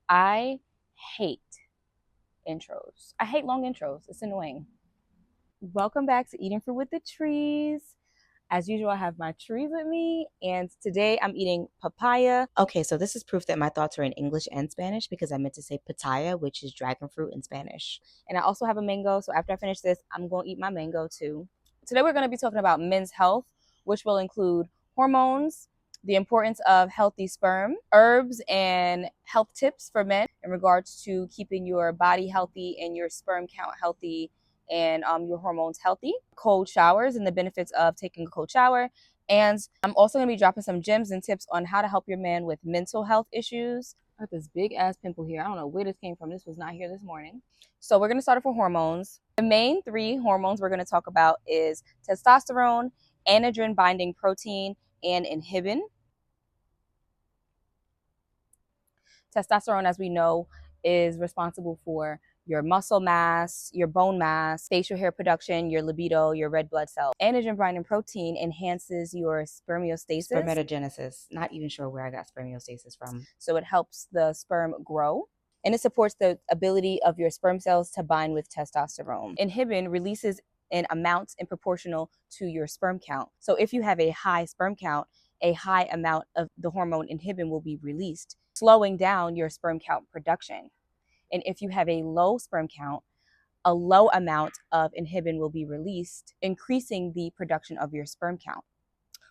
I hate intros. I hate long intros. It's annoying. Welcome back to Eating Fruit with the Trees. As usual, I have my trees with me, and today I'm eating papaya. Okay, so this is proof that my thoughts are in English and Spanish because I meant to say pitaya, which is dragon fruit in Spanish. And I also have a mango, so after I finish this, I'm going to eat my mango too. Today we're going to be talking about men's health, which will include hormones, the importance of healthy sperm, herbs, and health tips for men in regards to keeping your body healthy and your sperm count healthy and your hormones healthy, cold showers and the benefits of taking a cold shower. And I'm also going to be dropping some gems and tips on how to help your man with mental health issues. I got this big ass pimple here. I don't know where this came from. This was not here this morning. So we're going to start off with hormones. The main three hormones we're going to talk about is testosterone, androgen binding protein, and inhibin. Testosterone, as we know, is responsible for your muscle mass, your bone mass, facial hair production, your libido, your red blood cells. Androgen binding protein enhances your spermiostasis. Spermatogenesis. Not even sure where I got spermiostasis from. So it helps the sperm grow. And it supports the ability of your sperm cells to bind with testosterone. Inhibin releases an amount in proportional to your sperm count. So if you have a high sperm count, a high amount of the hormone inhibin will be released, slowing down your sperm count production. And if you have a low sperm count, a low amount of inhibin will be released, increasing the production of your sperm count.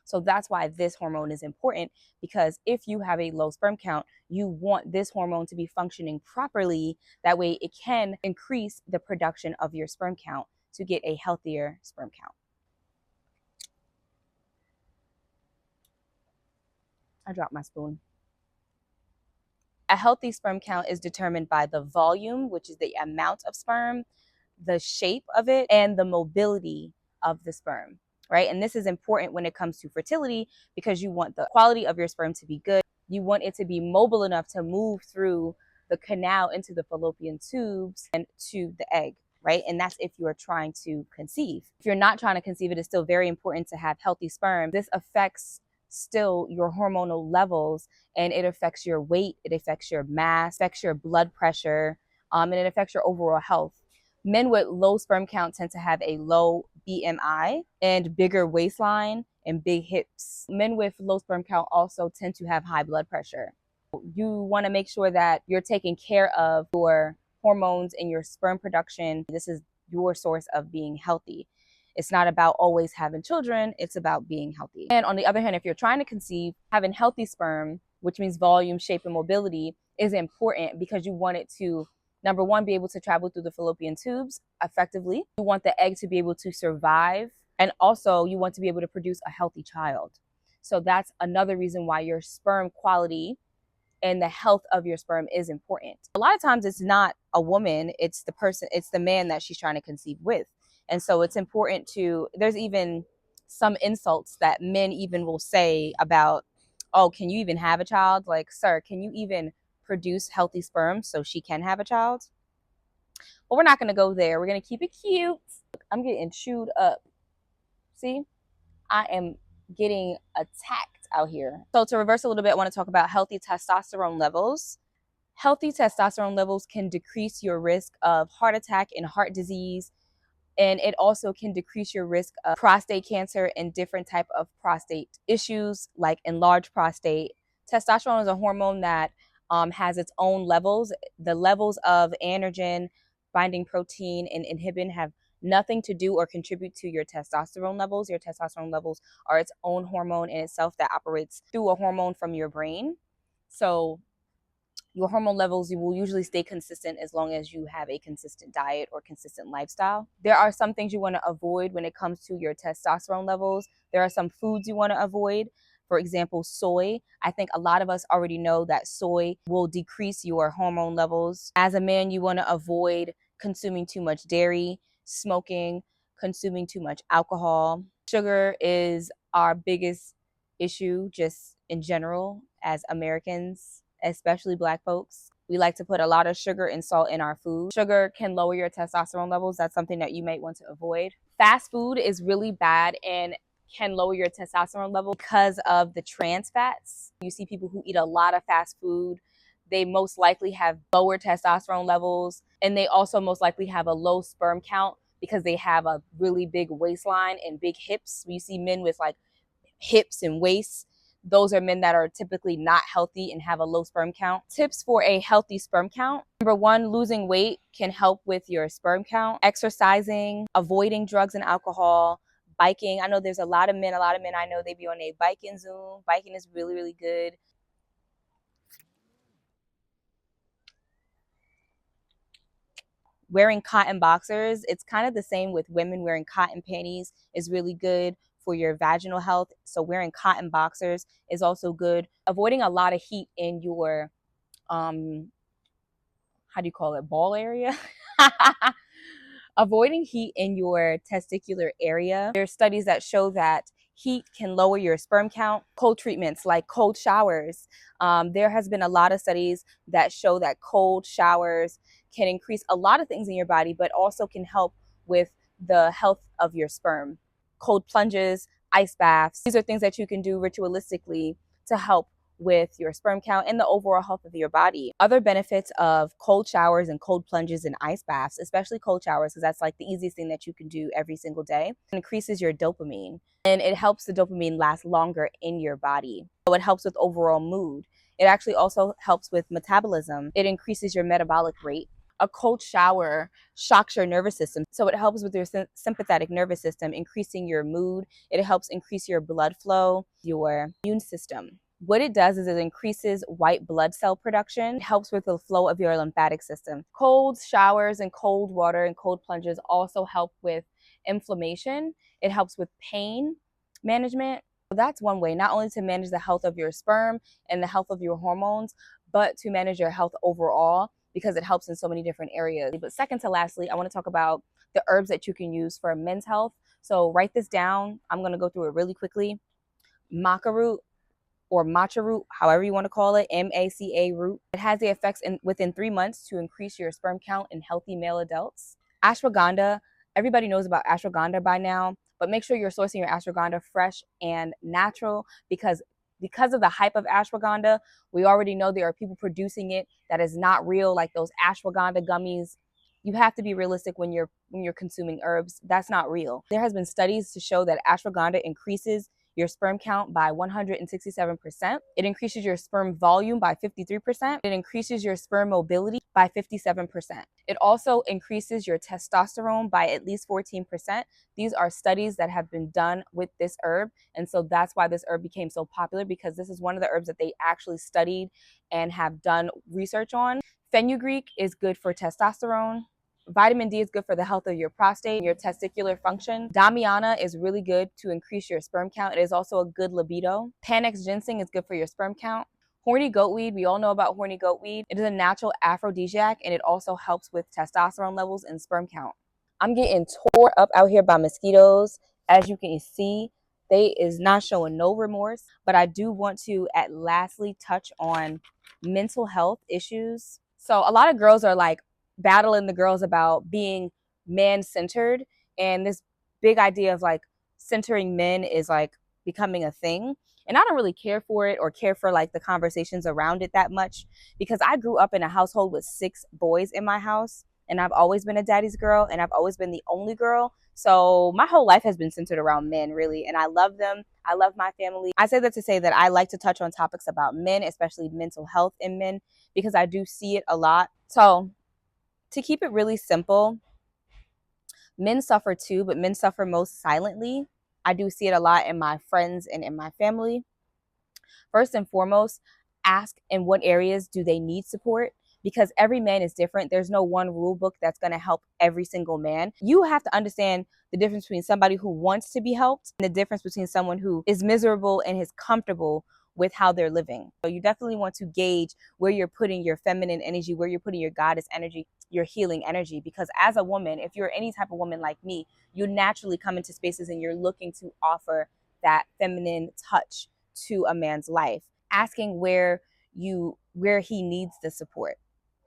So that's why this hormone is important, because if you have a low sperm count, you want this hormone to be functioning properly. That way it can increase the production of your sperm count to get a healthier sperm count. I dropped my spoon. A healthy sperm count is determined by the volume, which is the amount of sperm, the shape of it, and the mobility of the sperm, right? And this is important when it comes to fertility because you want the quality of your sperm to be good. You want it to be mobile enough to move through the canal into the fallopian tubes and to the egg, right? And that's if you're trying to conceive. If you're not trying to conceive, it is still very important to have healthy sperm. This affects still your hormonal levels, and it affects your weight, it affects your mass, affects your blood pressure, and it affects your overall health. Men with low sperm count tend to have a low BMI and bigger waistline and big hips. Men with low sperm count also tend to have high blood pressure. You want to make sure that you're taking care of your hormones and your sperm production. This is your source of being healthy. It's not about always having children, it's about being healthy. And on the other hand, if you're trying to conceive, having healthy sperm, which means volume, shape, and mobility, is important because you want it to, number one, be able to travel through the fallopian tubes effectively. You want the egg to be able to survive, and also you want to be able to produce a healthy child. So that's another reason why your sperm quality and the health of your sperm is important. A lot of times it's not a woman, it's the person, it's the man that she's trying to conceive with. And so it's important to, there's even some insults that men even will say about, oh, can you even have a child? Like, sir, can you even produce healthy sperm so she can have a child? But we're not going to go there. We're going to keep it cute. I'm getting chewed up. See, I am getting attacked out here. So to reverse a little bit, I want to talk about healthy testosterone levels. Healthy testosterone levels can decrease your risk of heart attack and heart disease, and it also can decrease your risk of prostate cancer and different type of prostate issues like enlarged prostate. Testosterone is a hormone that has its own levels. The levels of androgen binding protein and inhibin have nothing to do or contribute to your testosterone levels. Your testosterone levels are its own hormone in itself that operates through a hormone from your brain. So your hormone levels, you will usually stay consistent as long as you have a consistent diet or consistent lifestyle. There are some things you want to avoid when it comes to your testosterone levels. There are some foods you want to avoid. For example, soy. I think a lot of us already know that soy will decrease your hormone levels. As a man, you want to avoid consuming too much dairy, smoking, consuming too much alcohol. Sugar is our biggest issue just in general as Americans, especially Black folks. We like to put a lot of sugar and salt in our food. Sugar can lower your testosterone levels. That's something that you might want to avoid. Fast food is really bad and can lower your testosterone level because of the trans fats. You see people who eat a lot of fast food. they most likely have lower testosterone levels, and they also most likely have a low sperm count because they have a really big waistline and big hips. You see men with like hips and waists. Those are men that are typically not healthy and have a low sperm count. Tips for a healthy sperm count. Number one, losing weight can help with your sperm count. Exercising, avoiding drugs and alcohol, biking. I know there's a lot of men I know they be on a biking Zoom. Biking is really, really good. Wearing cotton boxers, it's kind of the same with women. Wearing cotton panties is really good for your vaginal health. So wearing cotton boxers is also good. Avoiding a lot of heat in your how do you call it, ball area? Avoiding heat in your testicular area. There are studies that show that heat can lower your sperm count. Cold treatments like cold showers. There has been a lot of studies that show that cold showers can increase a lot of things in your body, but also can help with the health of your sperm. Cold plunges, ice baths. These are things that you can do ritualistically to help with your sperm count and the overall health of your body. Other benefits of cold showers and cold plunges and ice baths, especially cold showers, because that's like the easiest thing that you can do every single day, it increases your dopamine, and it helps the dopamine last longer in your body. So it helps with overall mood. It actually also helps with metabolism. It increases your metabolic rate. A cold shower shocks your nervous system. So it helps with your sympathetic nervous system, increasing your mood. It helps increase your blood flow, your immune system. What it does is it increases white blood cell production. It helps with the flow of your lymphatic system. Cold showers and cold water and cold plunges also help with inflammation. It helps with pain management. So that's one way, not only to manage the health of your sperm and the health of your hormones, but to manage your health overall, because it helps in so many different areas. But second to lastly, I want to talk about the herbs that you can use for men's health. So write this down. I'm going to go through it really quickly. Maca root, or matcha root, however you want to call it, MACA root. It has the effects within 3 months to increase your sperm count in healthy male adults. Ashwagandha, everybody knows about ashwagandha by now, but make sure you're sourcing your ashwagandha fresh and natural, because of the hype of ashwagandha, we already know there are people producing it that is not real, like those ashwagandha gummies. You have to be realistic when you're consuming herbs. That's not real. There has been studies to show that ashwagandha increases your sperm count by 167%. It increases your sperm volume by 53%. It increases your sperm mobility by 57%. It also increases your testosterone by at least 14%. These are studies that have been done with this herb. And so that's why this herb became so popular, because this is one of the herbs that they actually studied and have done research on. Fenugreek is good for testosterone. Vitamin D is good for the health of your prostate and your testicular function. Damiana is really good to increase your sperm count. It is also a good libido. Panax ginseng is good for your sperm count. Horny goatweed, we all know about horny goatweed. It is a natural aphrodisiac, and it also helps with testosterone levels and sperm count. I'm getting tore up out here by mosquitoes. As you can see, they is not showing no remorse, but I do want to lastly touch on mental health issues. So a lot of girls are like battling the girls about being man-centered, and this big idea of like centering men is like becoming a thing. And I don't really care for it or care for like the conversations around it that much, because I grew up in a household with 6 boys in my house, and I've always been a daddy's girl, and I've always been the only girl. So my whole life has been centered around men, really, and I love them. I love my family. I say that to say that I like to touch on topics about men, especially mental health in men, because I do see it a lot. So to keep it really simple, men suffer too, but men suffer most silently. I do see it a lot in my friends and in my family. First and foremost, ask in what areas do they need support, because every man is different. There's no one rule book that's going to help every single man. You have to understand the difference between somebody who wants to be helped and the difference between someone who is miserable and is comfortable with how they're living. So you definitely want to gauge where you're putting your feminine energy, where you're putting your goddess energy, your healing energy. Because as a woman, if you're any type of woman like me, you naturally come into spaces and you're looking to offer that feminine touch to a man's life. Asking where he needs the support.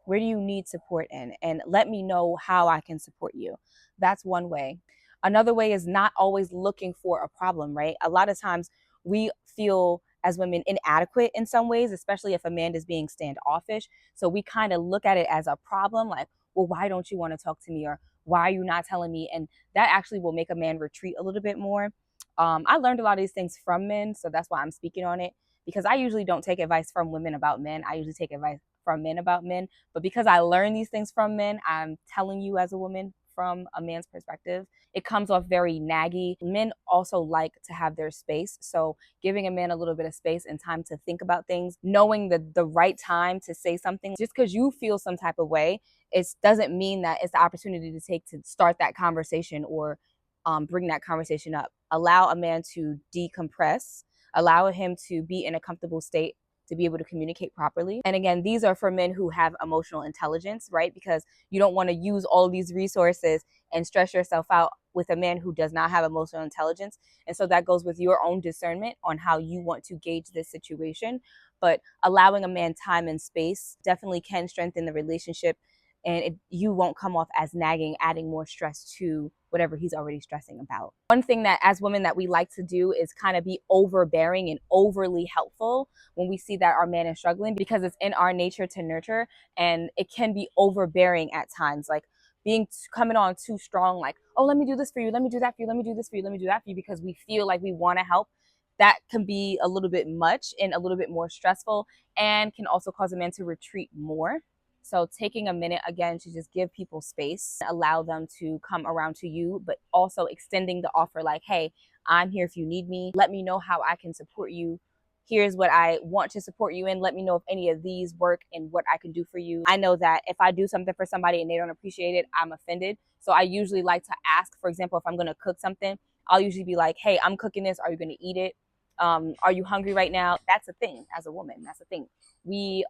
Where do you need support in? And let me know how I can support you. That's one way. Another way is not always looking for a problem, right? A lot of times we feel as women inadequate in some ways, especially if a man is being standoffish. So we kind of look at it as a problem, like, well, why don't you want to talk to me? Or why are you not telling me? And that actually will make a man retreat a little bit more. I learned a lot of these things from men, so that's why I'm speaking on it, because I usually don't take advice from women about men. I usually take advice from men about men. But because I learned these things from men, I'm telling you as a woman from a man's perspective. It comes off very naggy. Men also like to have their space. So giving a man a little bit of space and time to think about things, knowing the right time to say something, just because you feel some type of way, it doesn't mean that it's the opportunity to take to start that conversation or bring that conversation up. Allow a man to decompress, allow him to be in a comfortable state to be able to communicate properly. And again, these are for men who have emotional intelligence, right? Because you don't want to use all these resources and stress yourself out with a man who does not have emotional intelligence. And so that goes with your own discernment on how you want to gauge this situation. But allowing a man time and space definitely can strengthen the relationship, and you won't come off as nagging, adding more stress to whatever he's already stressing about. One thing that as women that we like to do is kind of be overbearing and overly helpful when we see that our man is struggling, because it's in our nature to nurture, and it can be overbearing at times, like coming on too strong, like, oh, let me do this for you, let me do that for you, let me do this for you, let me do that for you, because we feel like we want to help. That can be a little bit much and a little bit more stressful, and can also cause a man to retreat more. So taking a minute again to just give people space, allow them to come around to you, but also extending the offer like, hey, I'm here if you need me. Let me know how I can support you. Here's what I want to support you in. Let me know if any of these work and what I can do for you. I know that if I do something for somebody and they don't appreciate it, I'm offended. So I usually like to ask, for example, if I'm going to cook something, I'll usually be like, hey, I'm cooking this. Are you going to eat it? Are you hungry right now? That's a thing as a woman. That's a thing. We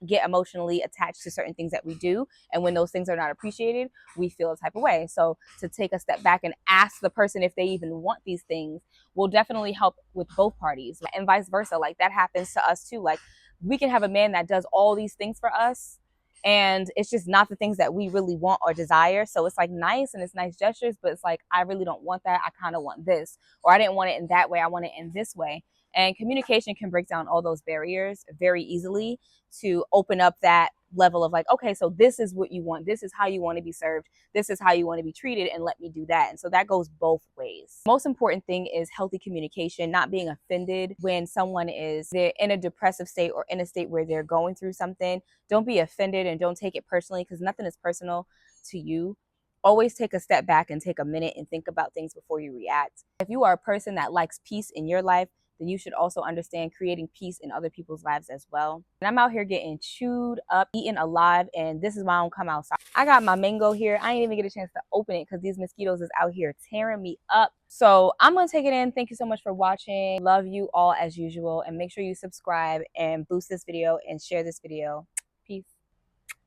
get emotionally attached to certain things that we do, and when those things are not appreciated, we feel a type of way. So to take a step back and ask the person if they even want these things will definitely help with both parties, and vice versa. Like that happens to us too. Like we can have a man that does all these things for us, and it's just not the things that we really want or desire. So it's like nice and it's nice gestures, but it's like, I really don't want that. I kind of want this, or I didn't want it in that way, I want it in this way. And communication can break down all those barriers very easily to open up that level of like, okay, so this is what you want. This is how you want to be served. This is how you want to be treated, and let me do that. And so that goes both ways. Most important thing is healthy communication, not being offended when someone is they're in a depressive state or in a state where they're going through something. Don't be offended and don't take it personally, because nothing is personal to you. Always take a step back and take a minute and think about things before you react. If you are a person that likes peace in your life, then you should also understand creating peace in other people's lives as well. And I'm out here getting chewed up, eaten alive, and this is why I don't come outside. I got my mango here. I didn't even get a chance to open it because these mosquitoes is out here tearing me up. So I'm gonna take it in. Thank you so much for watching. Love you all as usual, and make sure you subscribe and boost this video and share this video. Peace.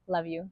Love you.